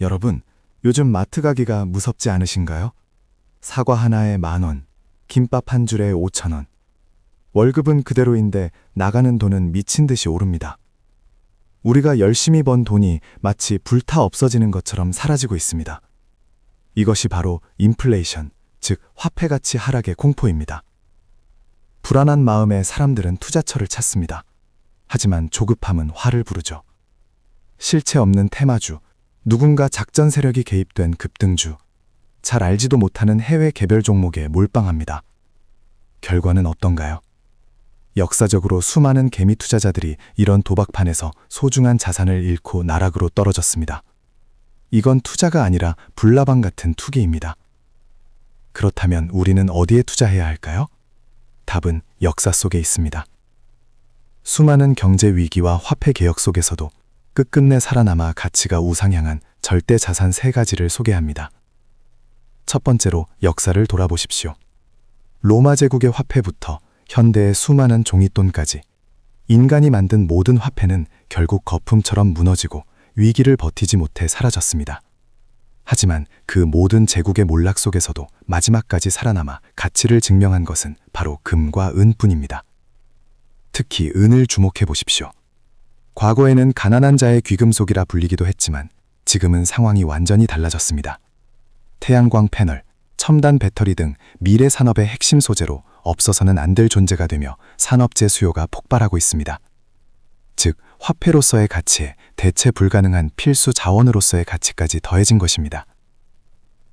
여러분, 요즘 마트 가기가 무섭지 않으신가요? 사과 하나에 10,000원, 김밥 한 줄에 5,000원. 월급은 그대로인데 나가는 돈은 미친 듯이 오릅니다. 우리가 열심히 번 돈이 마치 불타 없어지는 것처럼 사라지고 있습니다. 이것이 바로 인플레이션, 즉 화폐 가치 하락의 공포입니다. 불안한 마음에 사람들은 투자처를 찾습니다. 하지만 조급함은 화를 부르죠. 실체 없는 테마주, 누군가 작전 세력이 개입된 급등주, 잘 알지도 못하는 해외 개별 종목에 몰빵합니다. 결과는 어떤가요? 역사적으로 수많은 개미 투자자들이 이런 도박판에서 소중한 자산을 잃고 나락으로 떨어졌습니다. 이건 투자가 아니라 불나방 같은 투기입니다. 그렇다면 우리는 어디에 투자해야 할까요? 답은 역사 속에 있습니다. 수많은 경제 위기와 화폐 개혁 속에서도 끝끝내 살아남아 가치가 우상향한 절대 자산 3가지를 소개합니다. 첫 번째로 역사를 돌아보십시오. 로마 제국의 화폐부터 현대의 수많은 종이돈까지 인간이 만든 모든 화폐는 결국 거품처럼 무너지고 위기를 버티지 못해 사라졌습니다. 하지만 그 모든 제국의 몰락 속에서도 마지막까지 살아남아 가치를 증명한 것은 바로 금과 은뿐입니다. 특히 은을 주목해 보십시오. 과거에는 가난한 자의 귀금속이라 불리기도 했지만 지금은 상황이 완전히 달라졌습니다. 태양광 패널, 첨단 배터리 등 미래 산업의 핵심 소재로 없어서는 안 될 존재가 되며 산업재 수요가 폭발하고 있습니다. 즉, 화폐로서의 가치에 대체 불가능한 필수 자원으로서의 가치까지 더해진 것입니다.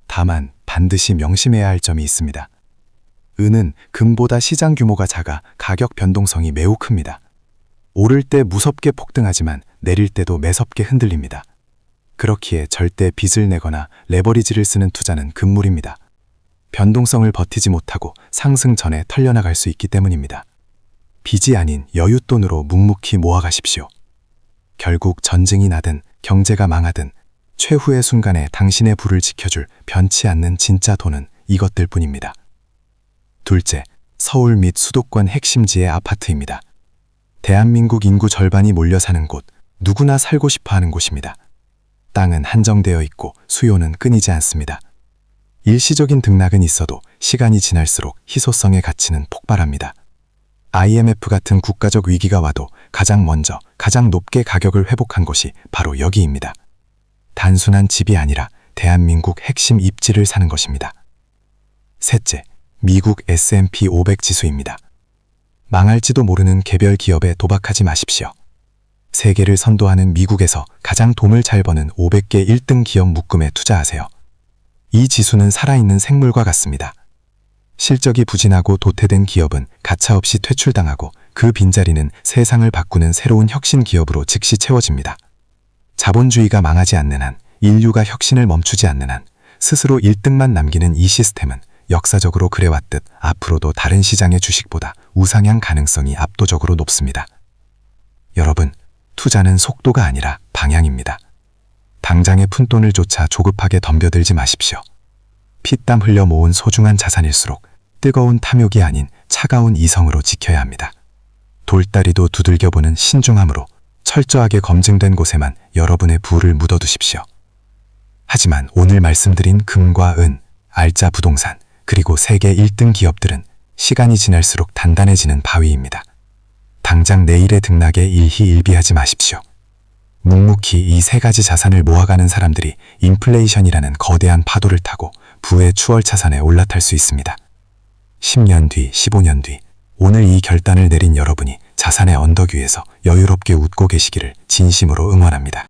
다만 반드시 명심해야 할 점이 있습니다. 은은 금보다 시장 규모가 작아 가격 변동성이 매우 큽니다. 오를 때 무섭게 폭등하지만 내릴 때도 매섭게 흔들립니다. 그렇기에 절대 빚을 내거나 레버리지를 쓰는 투자는 금물입니다. 변동성을 버티지 못하고 상승 전에 털려나갈 수 있기 때문입니다. 빚이 아닌 여윳돈으로 묵묵히 모아가십시오. 결국 전쟁이 나든 경제가 망하든 최후의 순간에 당신의 부를 지켜줄 변치 않는 진짜 돈은 이것들 뿐입니다. 둘째, 서울 및 수도권 핵심지의 아파트입니다. 대한민국 인구 절반이 몰려 사는 곳, 누구나 살고 싶어 하는 곳입니다. 땅은 한정되어 있고 수요는 끊이지 않습니다. 일시적인 등락은 있어도 시간이 지날수록 희소성의 가치는 폭발합니다. IMF 같은 국가적 위기가 와도 가장 먼저 가장 높게 가격을 회복한 곳이 바로 여기입니다. 단순한 집이 아니라 대한민국 핵심 입지를 사는 것입니다. 셋째, 미국 S&P 500 지수입니다. 망할지도 모르는 개별 기업에 도박하지 마십시오. 세계를 선도하는 미국에서 가장 돈을 잘 버는 500개 1등 기업 묶음에 투자하세요. 이 지수는 살아있는 생물과 같습니다. 실적이 부진하고 도태된 기업은 가차없이 퇴출당하고 그 빈자리는 세상을 바꾸는 새로운 혁신 기업으로 즉시 채워집니다. 자본주의가 망하지 않는 한, 인류가 혁신을 멈추지 않는 한, 스스로 1등만 남기는 이 시스템은 역사적으로 그래왔듯 앞으로도 다른 시장의 주식보다 우상향 가능성이 압도적으로 높습니다. 여러분, 투자는 속도가 아니라 방향입니다. 당장의 푼돈을 쫓아 조급하게 덤벼들지 마십시오. 피땀 흘려 모은 소중한 자산일수록 뜨거운 탐욕이 아닌 차가운 이성으로 지켜야 합니다. 돌다리도 두들겨보는 신중함으로 철저하게 검증된 곳에만 여러분의 부를 묻어두십시오. 하지만 오늘 말씀드린 금과 은, 알짜 부동산, 그리고 세계 1등 기업들은 시간이 지날수록 단단해지는 바위입니다. 당장 내일의 등락에 일희일비하지 마십시오. 묵묵히 이 3가지 자산을 모아가는 사람들이 인플레이션이라는 거대한 파도를 타고 부의 추월차산에 올라탈 수 있습니다. 10년 뒤, 15년 뒤, 오늘 이 결단을 내린 여러분이 자산의 언덕 위에서 여유롭게 웃고 계시기를 진심으로 응원합니다.